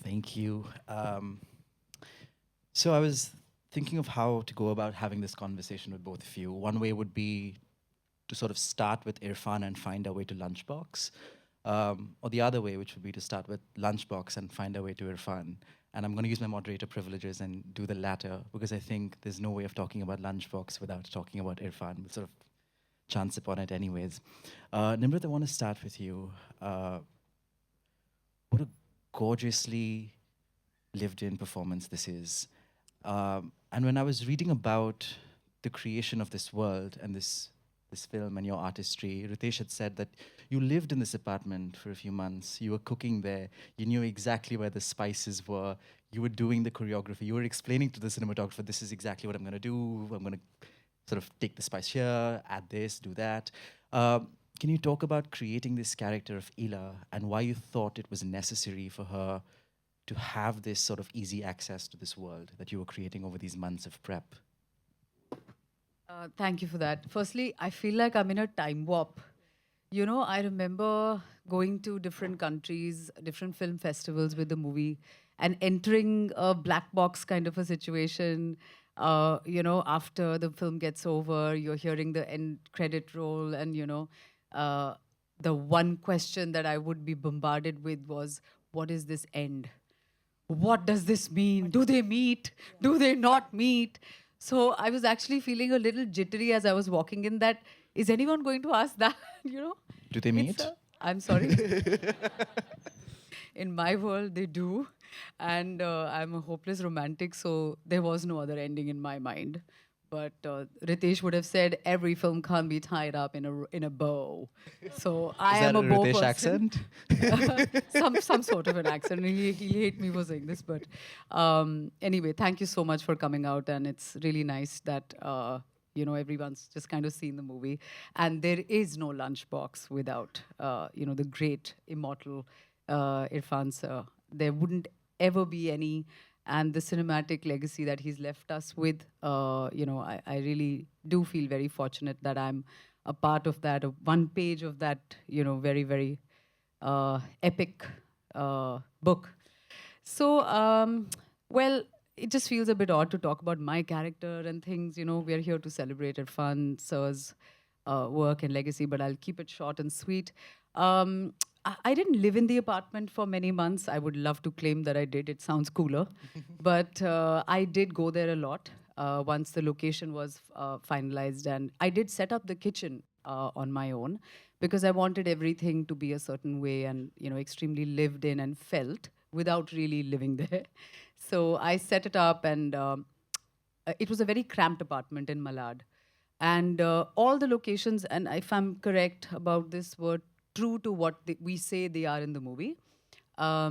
Thank you. So I was thinking of how to go about having this conversation with both of you. One way would be to sort of start with Irrfan and find our way to Lunchbox, or the other way, which would be to start with Lunchbox and find our way to Irrfan. And I'm going to use my moderator privileges and do the latter because I think there's no way of talking about Lunchbox without talking about Irrfan. We'll sort of chance upon it anyways. Nimrat, I want to start with you. What a gorgeously lived in performance this is. And when I was reading about the creation of this world and this film and your artistry, Ritesh had said that you lived in this apartment for a few months. You were cooking there. You knew exactly where the spices were. You were doing the choreography. You were explaining to the cinematographer, this is exactly what I'm going to do. I'm going to sort of take the spice here, add this, do that. Can you talk about creating this character of Ila and why you thought it was necessary for her to have this sort of easy access to this world that you were creating over these months of prep? Thank you for that. Firstly, I feel like I'm in a time warp. You know, I remember going to different countries, different film festivals with the movie, and entering a black box kind of a situation. After the film gets over, you're hearing the end credit roll, and uh, the one question that I would be bombarded with was, "What is this end? What does this mean? Do they meet? Do they not meet?" So I was actually feeling a little jittery as I was walking in that, is anyone going to ask that? you know, Do they it's meet? a, I'm sorry. In my world, they do. And I'm a hopeless romantic, so there was no other ending in my mind. But Ritesh would have said every film can't be tied up in a bow. So Is I that am a a bow Ritesh person. accent? Some sort of an accent. He'll hate me for saying this, but anyway, thank you so much for coming out, and it's really nice that everyone's just kind of seen the movie, and there is no lunchbox without the great immortal Irfan sir. There wouldn't ever be any, and the cinematic legacy that he's left us with. I really do feel very fortunate that I'm a part of that, one page of that, very, very epic book. So, well, it just feels a bit odd to talk about my character and things. We're here to celebrate Irfan Sir's work and legacy, but I'll keep it short and sweet. I didn't live in the apartment for many months. I would love to claim that I did. It sounds cooler. But I did go there a lot once the location was finalized. And I did set up the kitchen on my own because I wanted everything to be a certain way and, extremely lived in and felt without really living there. So I set it up, and it was a very cramped apartment in Malad. And all the locations, and if I'm correct about this, were true to what we say they are in the movie. I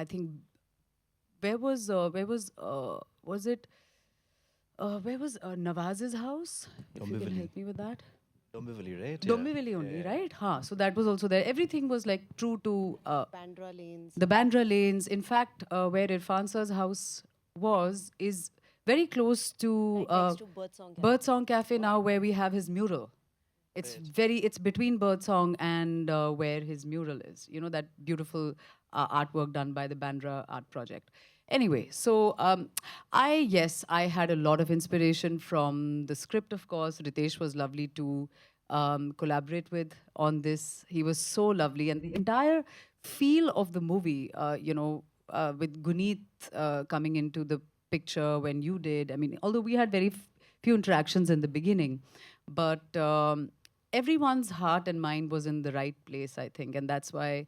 think was it where was Nawaz's house? If you can Dombivli. help me with that. Dombivli, right? Yeah. Dombivli Yeah, only, yeah. right? Huh. So that was also there. Everything was like true to Bandra lanes. the Bandra lanes. In fact, where Irfan Sir's house is very close to Right next to Birdsong Cafe. Birdsong Cafe now, where we have his mural. It's between Birdsong and where his mural is. That beautiful artwork done by the Bandra Art Project. Anyway, so I had a lot of inspiration from the script, of course. Ritesh was lovely to collaborate with on this. He was so lovely, and the entire feel of the movie, with Guneet coming into the picture when you did. I mean, although we had very few interactions in the beginning, but everyone's heart and mind was in the right place, I think, and that's why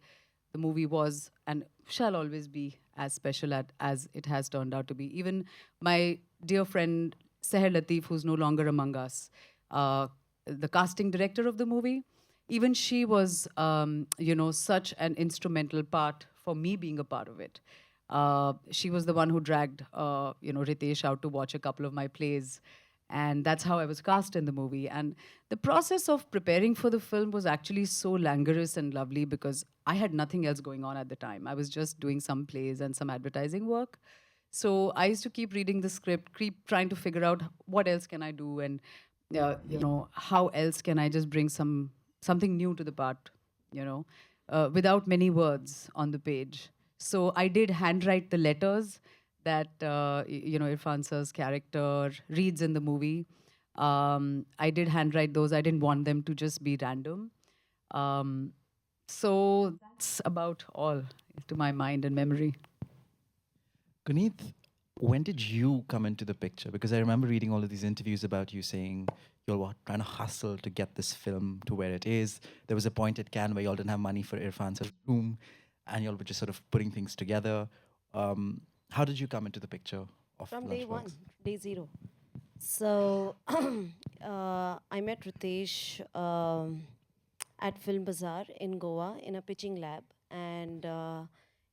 the movie was and shall always be as special as it has turned out to be. Even my dear friend Seher Latif, who's no longer among us, the casting director of the movie, even she was, such an instrumental part for me being a part of it. She was the one who dragged, Ritesh out to watch a couple of my plays. And that's how I was cast in the movie. And the process of preparing for the film was actually so languorous and lovely because I had nothing else going on at the time. I was just doing some plays and some advertising work. So I used to keep reading the script, keep trying to figure out what else can I do, and how else can I just bring something new to the part, you know. without many words on the page. So I did handwrite the letters that Irfan sir's character reads in the movie. I did handwrite those. I didn't want them to just be random. Um, so that's about all to my mind and memory. Guneet, when did you come into the picture? Because I remember reading all of these interviews about you saying you all were trying to hustle to get this film to where it is. There was a point at Cannes where you all didn't have money for Irfan's room, and you all were just sort of putting things together. How did you come into the picture of From day one, Lunchbox? day zero. So I met Ritesh at Film Bazaar in Goa in a pitching lab, and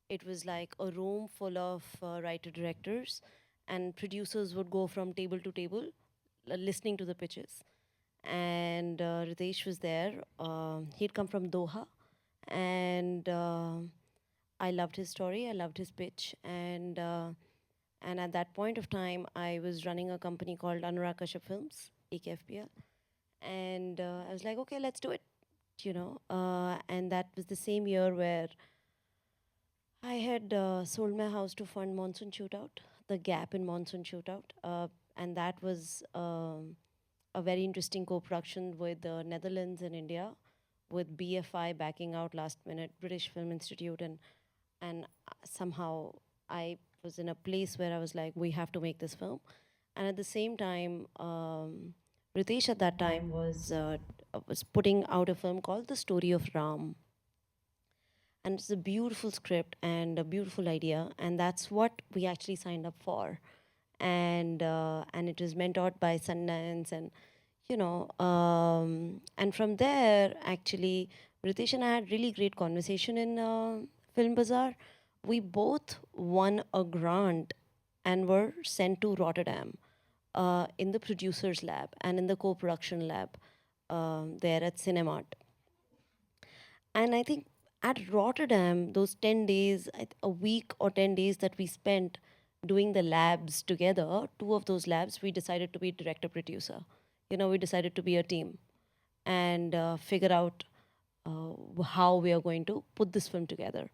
it was like a room full of writer directors, and producers would go from table to table, listening to the pitches. And Ritesh was there. He'd come from Doha, and I loved his story. I loved his pitch, and at that point of time, I was running a company called Anurag Kashyap Films, AKFPL. And I was like, okay, let's do it, you know. And that was the same year where I had sold my house to fund Monsoon Shootout, the gap in Monsoon Shootout. And that was a very interesting co-production with the Netherlands and India, with BFI backing out last minute, British Film Institute, and somehow I was in a place where I was like, we have to make this film. And at the same time, Ritesh at that time was putting out a film called The Story of Ram, and it's a beautiful script and a beautiful idea, and that's what we actually signed up for. And it was mentored by Sundance, and and from there, actually, Ritesh and I had really great conversation in Film Bazaar. We both won a grant and were sent to Rotterdam in the producers lab and in the co-production lab there at Cinemat. And I think at Rotterdam, those 10 days, a week or 10 days that we spent doing the labs together, two of those labs, we decided to be director producer. We decided to be a team and figure out how we are going to put this film together.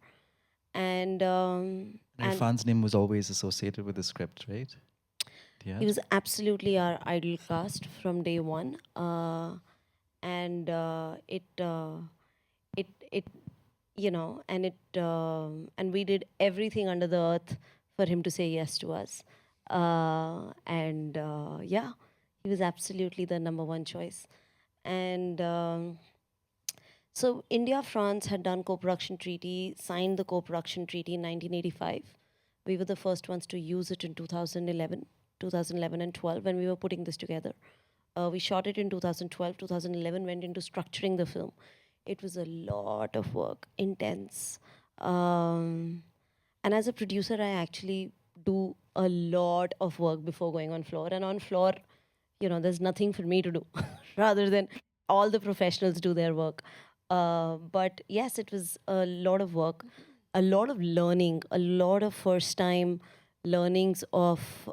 And Irfan's name was always associated with the script, right? Yeah. he was absolutely our idol cast from day one. And it and we did everything under the earth for him to say yes to us. And yeah, he was absolutely the number one choice. And so India, France had done co-production treaty, signed the co-production treaty in 1985. We were the first ones to use it in 2011 and 12 when we were putting this together. We shot it in 2012. 2011 went into structuring the film. It was a lot of work, intense. And as a producer, I actually do a lot of work before going on floor. And on floor, there's nothing for me to do rather than all the professionals do their work. But yes, it was a lot of work, a lot of learning, a lot of first time learnings of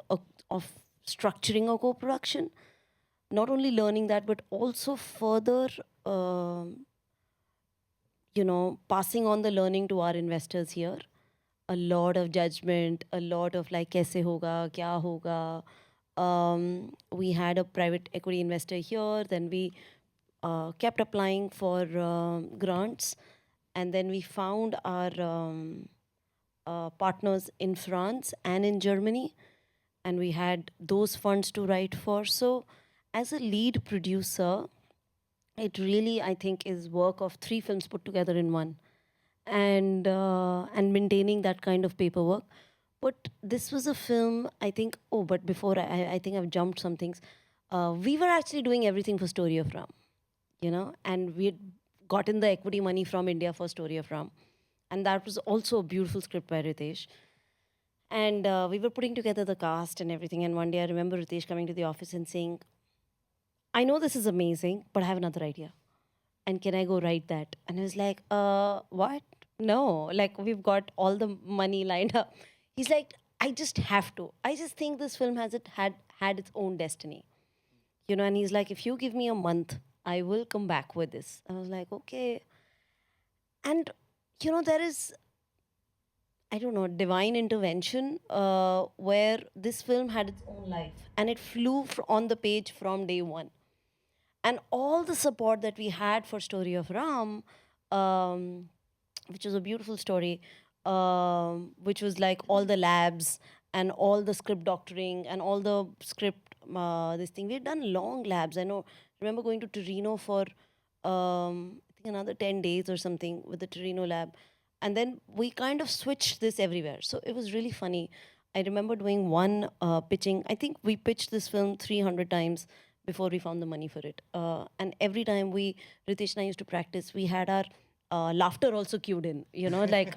structuring a co-production. Not only learning that, but also further, passing on the learning to our investors here. A lot of judgment, a lot of like, kaise hoga, kya hoga. We had a private equity investor here, then we kept applying for grants, and then we found our partners in France and in Germany, and we had those funds to write for. So as a lead producer, it really, I think, is work of 3 films put together in one, and maintaining that kind of paperwork. But this was a film, I think. Oh, but before I think I've jumped some things. We were actually doing everything for Story of Ram, and we had gotten the equity money from India for Story of Ram, and that was also a beautiful script by Ritesh. And we were putting together the cast and everything. And one day I remember Ritesh coming to the office and saying, I know this is amazing, but I have another idea. And can I go write that? And I was like, what? No, like we've got all the money lined up. He's like, I just have to. I just think this film had its own destiny. And he's like, if you give me a month, I will come back with this. I was like, okay. And there is, I don't know, divine intervention where this film had its own life and it flew on the page from day one. And all the support that we had for Story of Ram, um, which was a beautiful story, which was like all the labs and all the script doctoring and all the script this thing. We had done long labs. I know. Remember going to Torino for I think another 10 days or something with the Torino lab, and then we kind of switched this everywhere. So it was really funny. I remember doing one pitching. I think we pitched this film 300 times before we found the money for it. And every time Ritesh and I used to practice, we had our laughter also cued in, like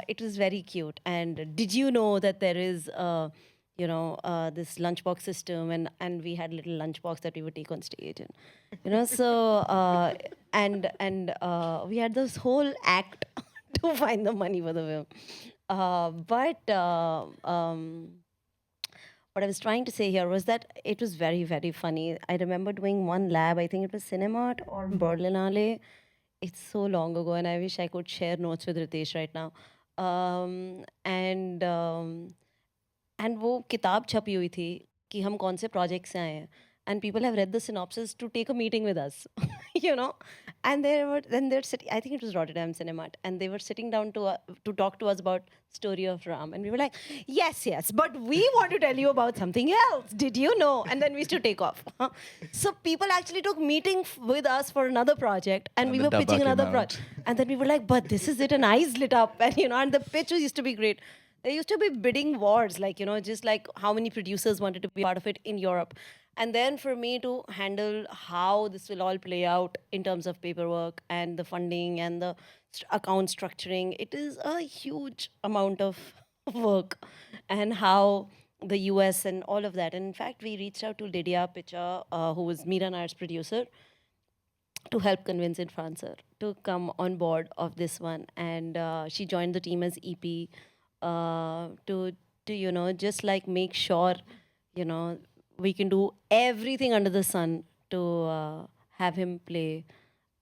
it was very cute. And did you know that there is, this lunchbox system, and we had little lunchbox that we would take on stage, and so we had this whole act to find the money for the film. What I was trying to say here was that it was very, very funny. I remember doing one lab, I think it was Cinemat or Berlinale. It's so long ago, and I wish I could share notes with Ritesh right now. And वो किताब छपी हुई थी कि हम कौन से project से आए हैं. And people have read the synopsis to take a meeting with us, And they're sitting. I think it was Rotterdam Cinemat, and they were sitting down to talk to us about Story of Ram, and we were like, yes, but we want to tell you about something else. Did you know? And then we used to take off. So people actually took meeting with us for another project, and we were pitching another project, and then we were like, but this is it, and eyes lit up, and and the pitch used to be great. There used to be bidding wars, like, just like how many producers wanted to be part of it in Europe. And then for me to handle how this will all play out in terms of paperwork and the funding and the account structuring, it is a huge amount of work. And how the US and all of that. And in fact, we reached out to Lydia Picha, who was Meera Nair's producer, to help convince Irrfan sir to come on board of this one. And she joined the team as EP to just like make sure we can do everything under the sun to have him play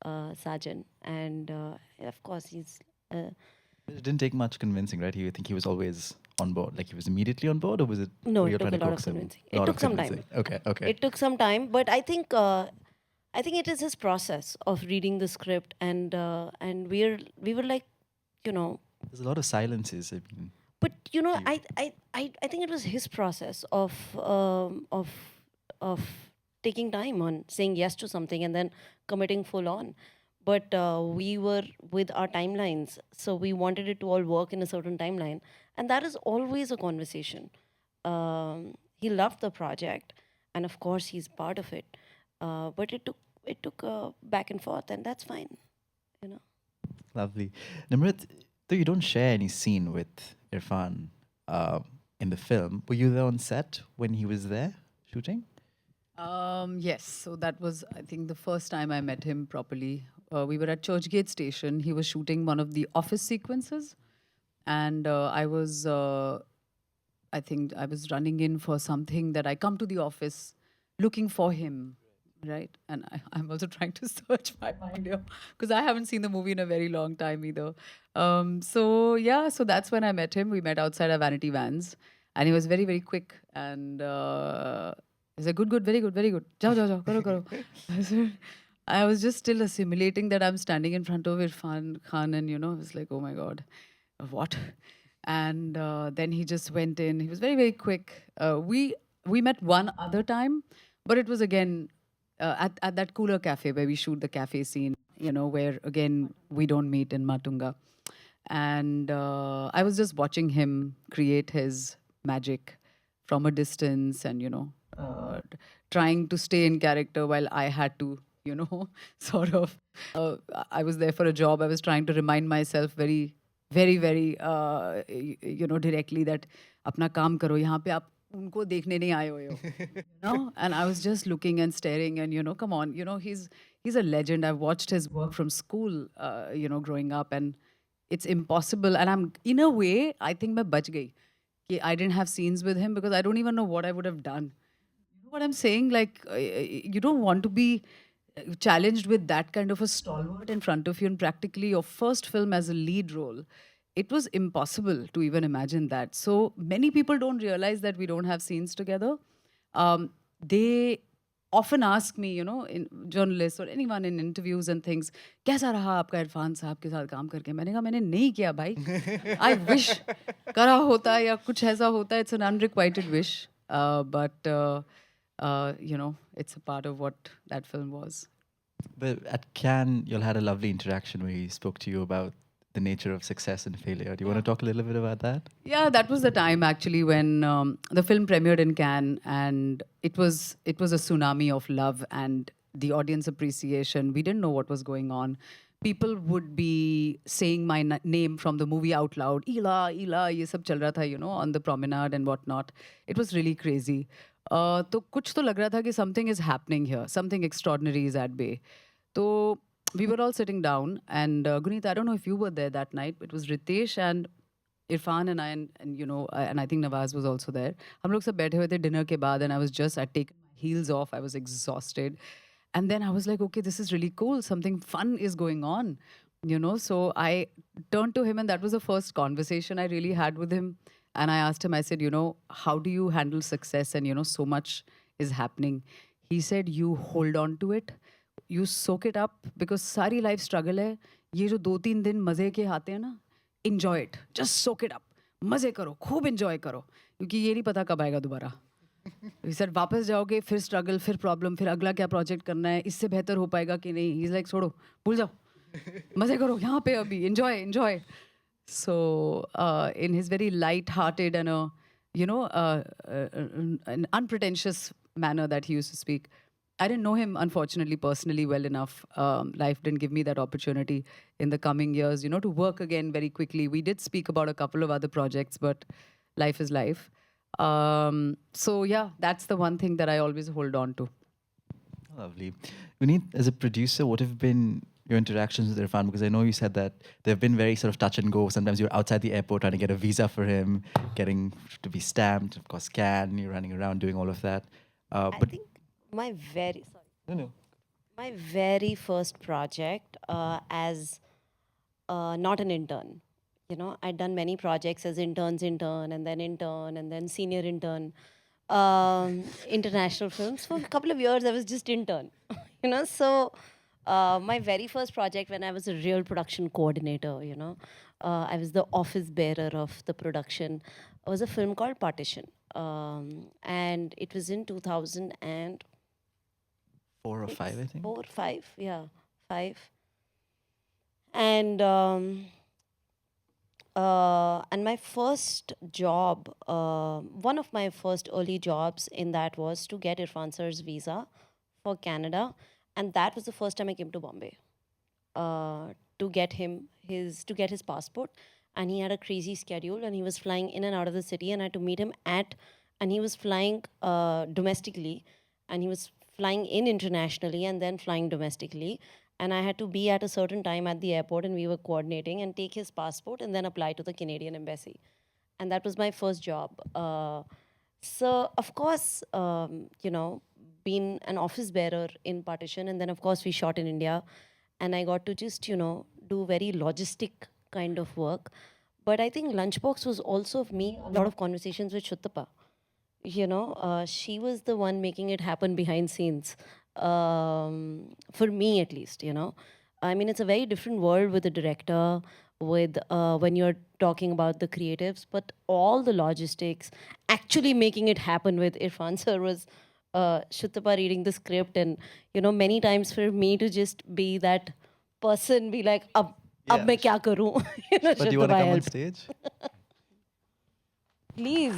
Sajan. And of course he's It didn't take much convincing, right? You think he was always on board? Like he was immediately on board, or was it? No, were it you took trying a to lot of coax him? convincing. A It lot took of some time. convincing. Okay. It took some time, but I think it is his process of reading the script, and we were like, There's a lot of silences. I mean, but I think it was his process of taking time on saying yes to something and then committing full on. But we were with our timelines, so we wanted it to all work in a certain timeline, and that is always a conversation. He loved the project, and of course he's part of it. But it took back and forth, and that's fine, you know. lovely. Nimrat, though you don't share any scene with Irrfan in the film, were you there on set when he was there shooting? Yes. So that was, I think, the first time I met him properly. We were at Churchgate Station. He was shooting one of the office sequences. And I think I was running in for something that I come to the office looking for him, right? And I'm also trying to search my mind here because I haven't seen the movie in a very long time either. So that's when I met him. We met outside our Vanity Vans, and he was very, very quick. And he said, good, very good, very good. Jao, karo. I was just still assimilating that I'm standing in front of Irrfan Khan, and I was like, oh my God, what? And then he just went in. He was very, very quick. We met one other time, but it was again at that cooler cafe where we shoot the cafe scene, where again we don't meet in Matunga. And I was just watching him create his magic from a distance, and trying to stay in character while I had to, sort of. I was there for a job. I was trying to remind myself very, very, very, directly that अपना काम करो, यहाँ पे आप उनको देखने नहीं आए हुए हो. And I was just looking and staring, and come on, he's a legend. I've watched his work from school, growing up, and it's impossible. And I'm, in a way, I think मैं बच गई कि I didn't have scenes with him because I don't even know what I would have done. You know what I'm saying? Like, you don't want to be challenged with that kind of a stalwart in front of you and practically your first film as a lead role, it was impossible to even imagine that. So many people don't realize that we don't have scenes together. They often ask me, in journalists or anyone in interviews and things, कैसा रहा आपका इरफान साहब के साथ काम करके? मैंने कहा मैंने नहीं किया भाई. I wish करा होता या कुछ ऐसा होता. It's an unrequited wish, but it's a part of what that film was. But at Cannes, you all had a lovely interaction where he spoke to you about the nature of success and failure. Do you want to talk a little bit about that? Yeah, that was the time actually when the film premiered in Cannes, and it was a tsunami of love and the audience appreciation. We didn't know what was going on. People would be saying my name from the movie out loud. Ela, Ela, ये सब चल रहा था, on the promenade and whatnot. It was really crazy. तो कुछ तो लग रहा था कि something is happening here. Something extraordinary is at bay. So we were all sitting down, and Guneet, I don't know if you were there that night, but it was Ritesh and Irfan and I, and I think Nawaz was also there. हम लोग सब बैठे हुए थे dinner के बाद, and I'd taken my heels off. I was exhausted. And then I was like, okay, this is really cool. Something fun is going on, So I turned to him, and that was the first conversation I really had with him. And I asked him, I said, how do you handle success? And, so much is happening. He said, you hold on to it. You soak it up, because सारी life struggle है. ये जो 2-3 दिन मजे के आते हैं ना, enjoy it. Just soak it up. मजे करो, खूब enjoy करो, क्योंकि ये नहीं पता कब आएगा दोबारा. He said, वापस जाओगे, फिर struggle, फिर problem, फिर अगला क्या project करना है, इससे बेहतर हो पाएगा कि नहीं. He's like, छोड़ो, भूल जाओ, मजे करो यहाँ पे अभी, enjoy. So in his very light-hearted and an unpretentious manner that he used to speak. I didn't know him, unfortunately, personally well enough. Life didn't give me that opportunity in the coming years, to work again very quickly. We did speak about a couple of other projects, but life is life. So yeah, that's the one thing that I always hold on to. Lovely. Guneet, as a producer, what have been your interactions with Irfan? Because I know you said that they've been very sort of touch and go. Sometimes you're outside the airport trying to get a visa for him, getting to be stamped, of course, you're running around doing all of that. I think my very first project as not an intern. I'd done many projects as intern, and then senior intern. International films. For a couple of years, I was just intern. So my very first project, when I was a real production coordinator, I was the office bearer of the production, was a film called Partition. And it was in 2004 or 5, I think. 4 or 5, yeah, 5. And my first job, one of my first early jobs in that was to get Irfan sir's visa for Canada, and that was the first time I came to Bombay to get his passport. And he had a crazy schedule, and he was flying in and out of the city, and I had to meet him and he was flying domestically, and he was flying in internationally, and then flying domestically. And I had to be at a certain time at the airport, and we were coordinating and take his passport and then apply to the Canadian embassy. And that was my first job. So, of course, being an office bearer in Partition, and then, of course, we shot in India. And I got to just, do very logistic kind of work. But I think Lunchbox was also of me, a lot of conversations with Sutapa. She was the one making it happen behind scenes. For me at least, I mean, it's a very different world with the director, with when you're talking about the creatives, but all the logistics, actually making it happen with Irfan sir was Shuttapa reading the script, and many times for me to just be that person, be like, ab main kya karu? But do you want to come on help. stage? Please.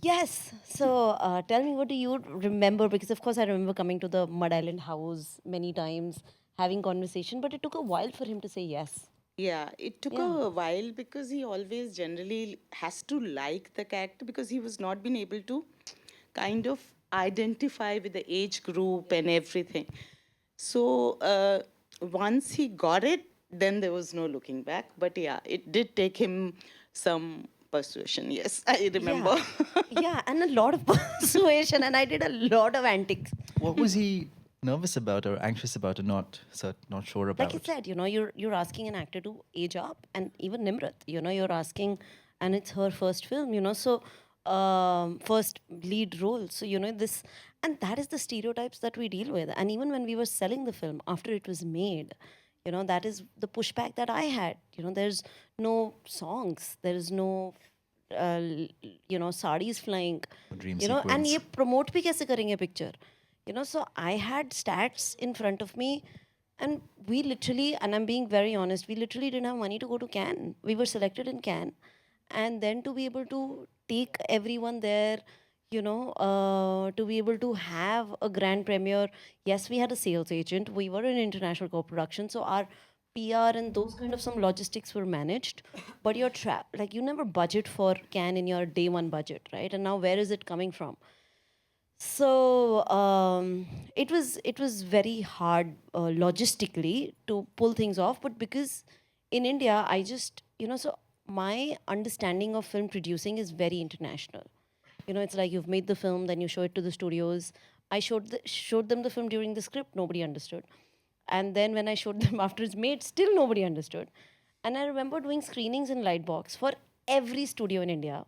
Yes. So tell me, what do you remember? Because of course I remember coming to the Mud Island house many times, having conversation, but it took a while for him to say yes. Yeah, it took a while because he always generally has to like the character, because he was not been able to kind of identify with the age group and everything. So once he got it, then there was no looking back. But yeah, it did take him some persuasion. Yes, I remember. Yeah, yeah, and a lot of persuasion, and I did a lot of antics. What was he nervous about or anxious about or not sure Like I about? said, you're asking an actor to age up, and even Nimrat, you're asking, and it's her first film, so first lead role. So this, and that is the stereotypes that we deal with. And even when we were selling the film after it was made, that is the pushback that I had. There's no songs, there is no sarees flying, Dream and ye sequence. promote bhi kaise karenge picture, so I had stats in front of me, and we literally, and I'm being very honest, we literally didn't have money to go to Cannes. We were selected in Cannes, and then to be able to take everyone there, to be able to have a grand premiere. Yes, we had a sales agent, we were an international co-production, so our PR and those kind of some logistics were managed, but you're trapped. Like, you never budget for Cannes in your day one budget, right? And now where is it coming from? So it was very hard logistically to pull things off, but because in India, I just, so my understanding of film producing is very international. It's like you've made the film, then you show it to the studios. I showed them the film during the script, nobody understood, and then when I showed them after it's made, still nobody understood. And I remember doing screenings in Lightbox for every studio in India,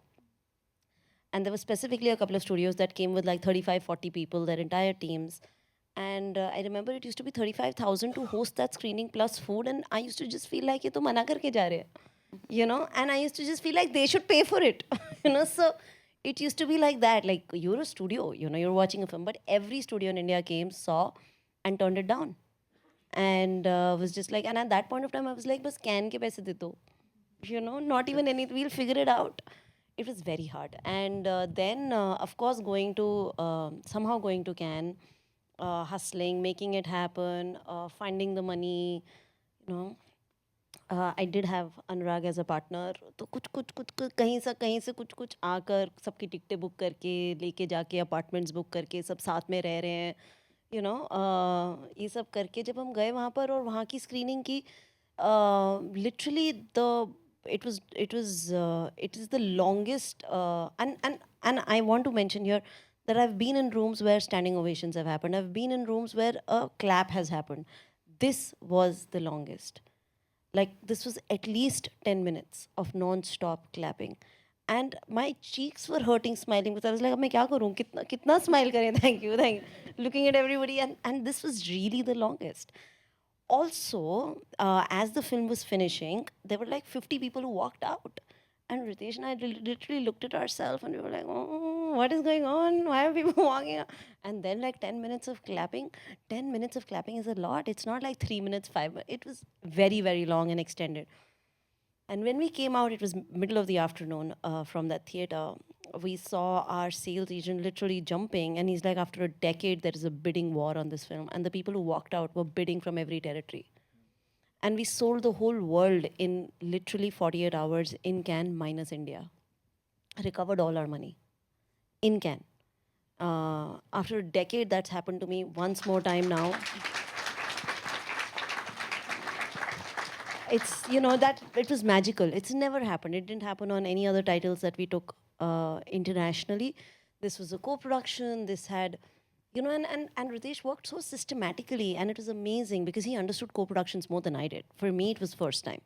and there were specifically a couple of studios that came with like 35, 40 people, their entire teams. And I remember it used to be 35,000 to host that screening plus food, and I used to just feel like, ye to mana karke ja rahe hai. And I used to just feel like they should pay for it. So it used to be like that. Like, you're a studio, you're watching a film, but every studio in India came, saw, and turned it down. And was just like, and at that point of time, I was like, bas can ke paise de do. Not even anything, we'll figure it out. It was very hard. And then, of course, somehow going to Cannes, hustling, making it happen, finding the money, you know. I did have Anurag as a partner. तो कुछ कहीं से कुछ आकर सबकी टिकटें book करके लेके जाके अपार्टमेंट्स बुक करके सब साथ में रह रहे हैं, ये सब करके जब हम गए वहाँ पर और वहाँ की स्क्रीनिंग की, literally it is the longest, and I want to mention here that I've been in rooms where standing ovations have happened. I've been in rooms where a clap has happened. This was the longest. Like, this was at least 10 minutes of non-stop clapping. And my cheeks were hurting smiling because I was like, "Ab main kya karoon? Kitna smile kare? Thank you, thank you." Looking at everybody, and this was really the longest. Also, as the film was finishing, there were like 50 people who walked out. And Ritesh and I literally looked at ourselves and we were like, "Oh, what is going on? Why are people walking out?" And then, like, 10 minutes of clapping. 10 minutes of clapping is a lot. It's not like 3 minutes, 5 minutes. It was very, very long and extended. And when we came out, it was middle of the afternoon from that theater. We saw our sales agent literally jumping, and he's like, after a decade, there is a bidding war on this film. And the people who walked out were bidding from every territory. And we sold the whole world in literally 48 hours in Cannes minus India. Recovered all our money in Cannes. After a decade, that's happened to me once more time now. It's, that it was magical. It's never happened. It didn't happen on any other titles that we took internationally. This was a co-production. This had, and Ritesh worked so systematically, and it was amazing because he understood co-productions more than I did. For me, it was first time.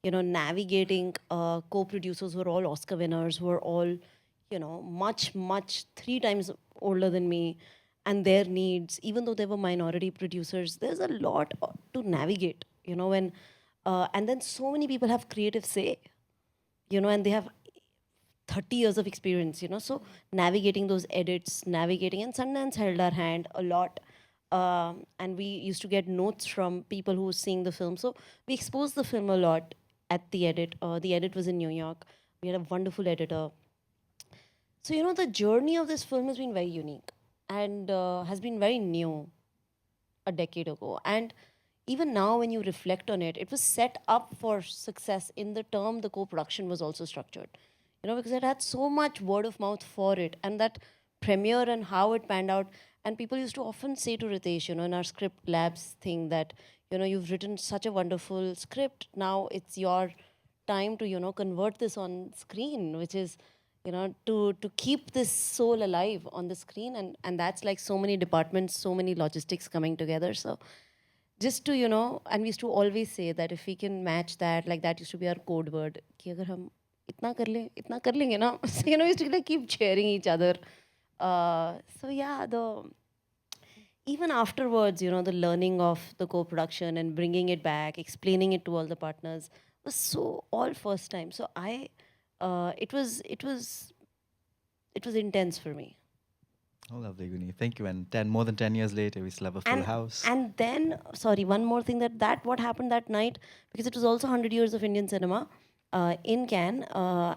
Navigating co-producers who were all Oscar winners, who were all, much, much 3 times older than me, and their needs, even though they were minority producers, there's a lot to navigate, when, and then so many people have creative say, and they have 30 years of experience, so navigating those edits, navigating, and Sundance held our hand a lot. And we used to get notes from people who were seeing the film. So we exposed the film a lot at the edit. The edit was in New York. We had a wonderful editor. So, the journey of this film has been very unique and has been very new a decade ago. And even now, when you reflect on it, it was set up for success in the term the co-production was also structured. Because it had so much word of mouth for it, and that premiere and how it panned out. And people used to often say to Ritesh, in our script labs thing that, you've written such a wonderful script. Now it's your time to, convert this on screen, which is, to keep this soul alive on the screen. And that's like so many departments, so many logistics coming together. So just to, and we used to always say that if we can match that, like that used to be our code word, कि अगर हम इतना कर लेंगे ना, so, we used to like keep cheering each other. So yeah, even afterwards, the learning of the co-production and bringing it back, explaining it to all the partners was so all first time. So it was intense for me. Oh, lovely, Guneet. Thank you. And more than 10 years later, we still have a full house. And then, sorry, one more thing that what happened that night, because it was also 100 years of Indian cinema in Cannes,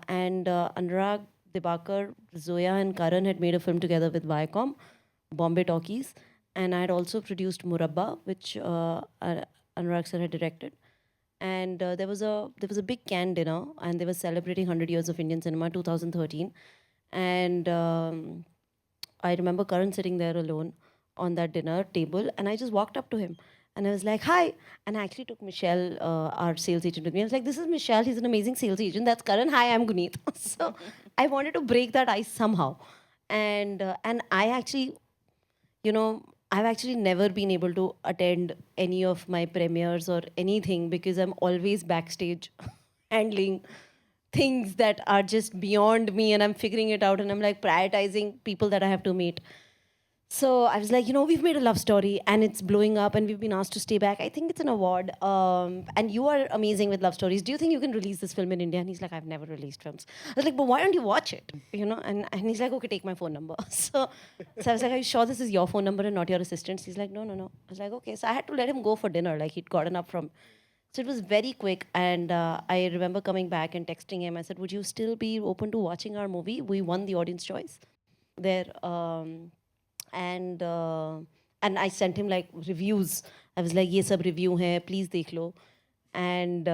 and Anurag, Dibakar, Zoya, and Karan had made a film together with Viacom, Bombay Talkies, and I had also produced Murabba, which Anurag sir had directed. And there was a big Cannes dinner, and they were celebrating 100 years of Indian cinema, 2013, and I remember Karan sitting there alone on that dinner table, and I just walked up to him and I was like, "Hi!" And I actually took Michelle, our sales agent, with me. I was like, "This is Michelle. He's an amazing sales agent. That's Karan. Hi, I'm Guneet." So I wanted to break that ice somehow, and I actually, I've actually never been able to attend any of my premieres or anything because I'm always backstage handling things that are just beyond me, and I'm figuring it out, and I'm like prioritizing people that I have to meet. So I was like, we've made a love story and it's blowing up and we've been asked to stay back. I think it's an award. And you are amazing with love stories. Do you think you can release this film in India? And he's like, I've never released films. I was like, but why don't you watch it? And he's like, okay, take my phone number. So I was like, are you sure this is your phone number and not your assistant's? He's like, no. I was like, okay. So I had to let him go for dinner. Like he'd gotten up from... So it was very quick. And I remember coming back and texting him. I said, would you still be open to watching our movie? We won the audience choice there. And I sent him like reviews. I was like, "Ye sab review hai, please dekh lo." And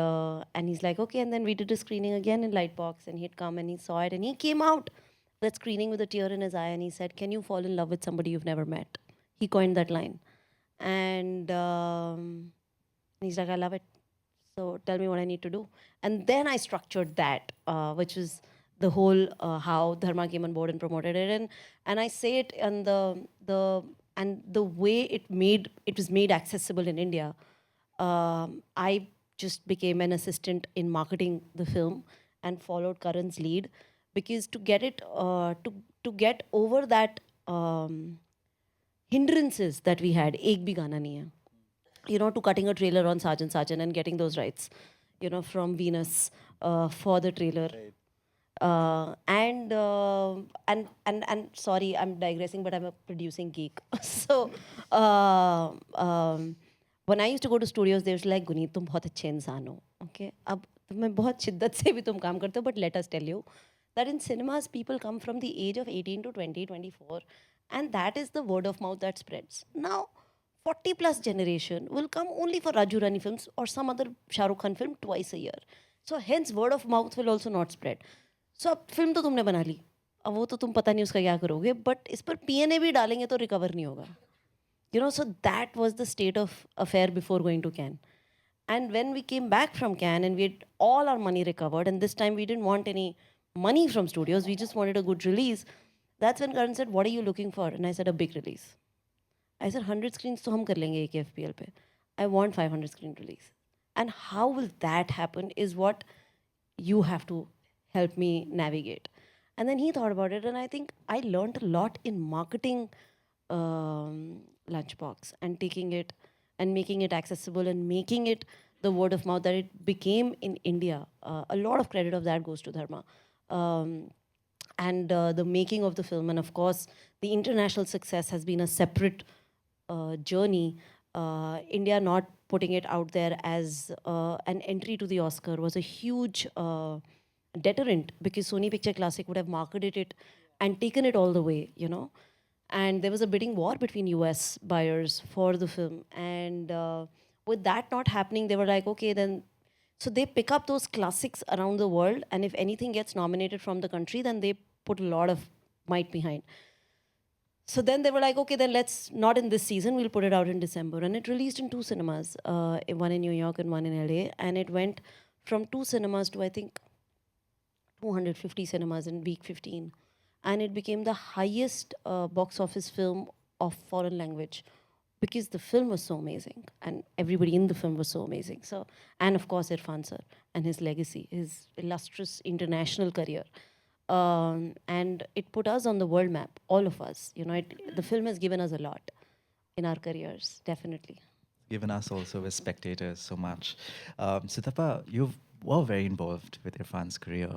he's like, "Okay." And then we did a screening again in Lightbox, and he'd come and he saw it, and he came out that screening with a tear in his eye, and he said, "Can you fall in love with somebody you've never met?" He coined that line, and he's like, "I love it. So tell me what I need to do." And then I structured that, which was the whole how Dharma came on board and promoted it, and I say it in the way it was made accessible in India. I just became an assistant in marketing the film and followed Karan's lead, because to get it to get over that hindrances that we had, ek bhi gana nahi hai, to cutting a trailer on Sergeant and getting those rights, from Venus for the trailer. Right. And sorry, I'm digressing, but I'm a producing geek. So when I used to go to studios, they was like, "Guneet, तुम बहुत अच्छे इंसान हो." Okay, अब मैं बहुत शिद्दत से भी तुम काम करते हो, but let us tell you that in cinemas, people come from the age of 18 to 20, 24, and that is the word of mouth that spreads. Now, 40 plus generation will come only for Raju Rani films or some other Shah Rukh Khan film twice a year. So hence word of mouth will also not spread. So अब film तो तुमने बना ली, अब वो तो तुम पता नहीं उसका क्या करोगे, बट इस पर पीएनए भी डालेंगे तो रिकवर नहीं होगा. So that was the state of affair before going to Cannes. And when we came back from Cannes and we had all our money recovered, and this time we didn't want any money from studios, we just wanted a good release. That's when Karan said, "What are you looking for?" And I said, "A big release." I said, 100 screens तो हम कर लेंगे एक FPL पे. I want 500 screen release. And how will that happen is what you have to help me navigate. And then he thought about it, and I think I learned a lot in marketing Lunchbox and taking it and making it accessible and making it the word of mouth that it became in India. A lot of credit of that goes to Dharma. And the making of the film, and of course, the international success has been a separate journey. India not putting it out there as an entry to the Oscar was a huge deterrent, because Sony Picture Classic would have marketed it and taken it all the way, And there was a bidding war between US buyers for the film. And with that not happening, they were like, okay, then. So they pick up those classics around the world, and if anything gets nominated from the country, then they put a lot of might behind. So then they were like, okay, then let's not in this season. We'll put it out in December, and it released in 2 cinemas, one in New York and one in LA, and it went from 2 cinemas to I think 250 cinemas in week 15, and it became the highest box office film of foreign language because the film was so amazing and everybody in the film was so amazing. So, and of course Irfan sir and his legacy, his illustrious international career. And it put us on the world map, all of us. You know, the film has given us a lot in our careers, definitely. Given us also as spectators so much. Sutapa, you were very involved with Irfan's career,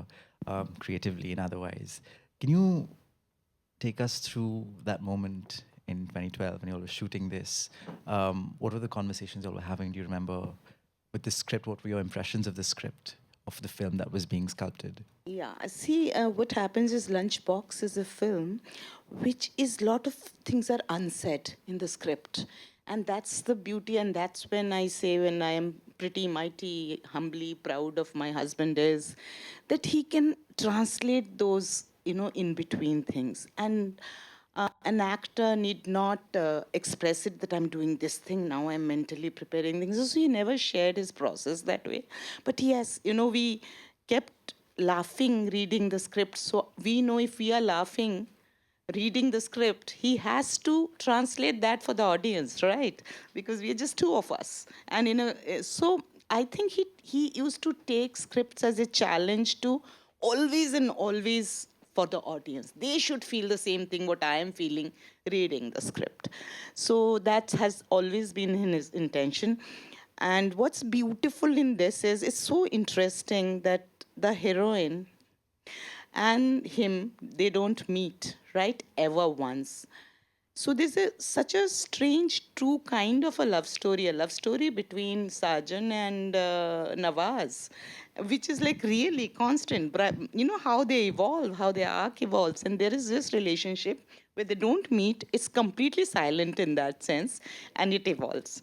creatively and otherwise. Can you take us through that moment in 2012 when you all were shooting this? What were the conversations you all were having? Do you remember with the script? What were your impressions of the script, of the film that was being sculpted? Yeah, see, what happens is Lunchbox is a film which is lot of things are unsaid in the script. And that's the beauty, and that's when I say, when I am pretty mighty, humbly proud of my husband, is that he can translate those, in between things. And an actor need not express it that I'm doing this thing now, I'm mentally preparing things. So he never shared his process that way. But he has, we kept laughing reading the script. So we know if we are laughing reading the script, he has to translate that for the audience, right? Because we are just two of us. And so I think he used to take scripts as a challenge to always and always for the audience. They should feel the same thing what I am feeling reading the script. So that has always been his intention. And what's beautiful in this is it's so interesting that the heroine and him, they don't meet, right, ever once. So there's such a strange, true kind of a love story between Sajan and Nawaz, which is like really constant. You know how they evolve, how their arc evolves, and there is this relationship where they don't meet. It's completely silent in that sense, and it evolves.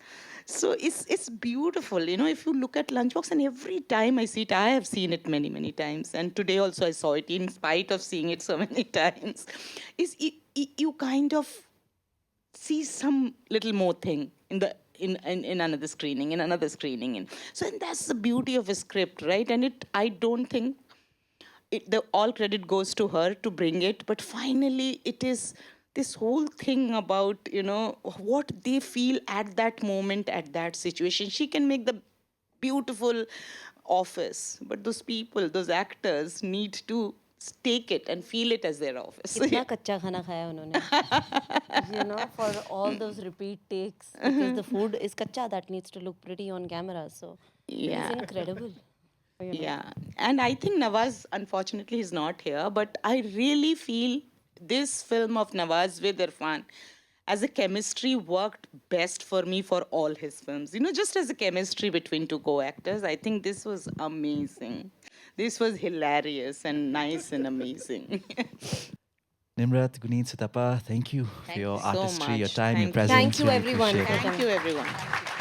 So it's beautiful. If you look at Lunchbox, and every time I see it, I have seen it many, many times. And today also I saw it in spite of seeing it so many times. You kind of see some little more thing in another screening, and that's the beauty of a script, right? And I don't think the all credit goes to her to bring it, but finally it is this whole thing about what they feel at that moment, at that situation. She can make the beautiful office, but those people, those actors need to take it and feel it as their office. कितना कच्चा खाना खाया उन्होंने, for all those repeat takes, because the food is kacha, that needs to look pretty on camera. So Yeah. it's incredible. Yeah, and I think Nawaz, unfortunately, is not here, but I really feel this film of Nawaz with Irfan as a chemistry worked best for me for all his films. Just as a chemistry between two co-actors, I think this was amazing. This was hilarious and nice and amazing. Nimrat, Guneet, Sutapa, thank you for Thank your you so artistry, your much. time, your Thank you. presence. Thank you, Really everyone. appreciate it. Thank you, everyone.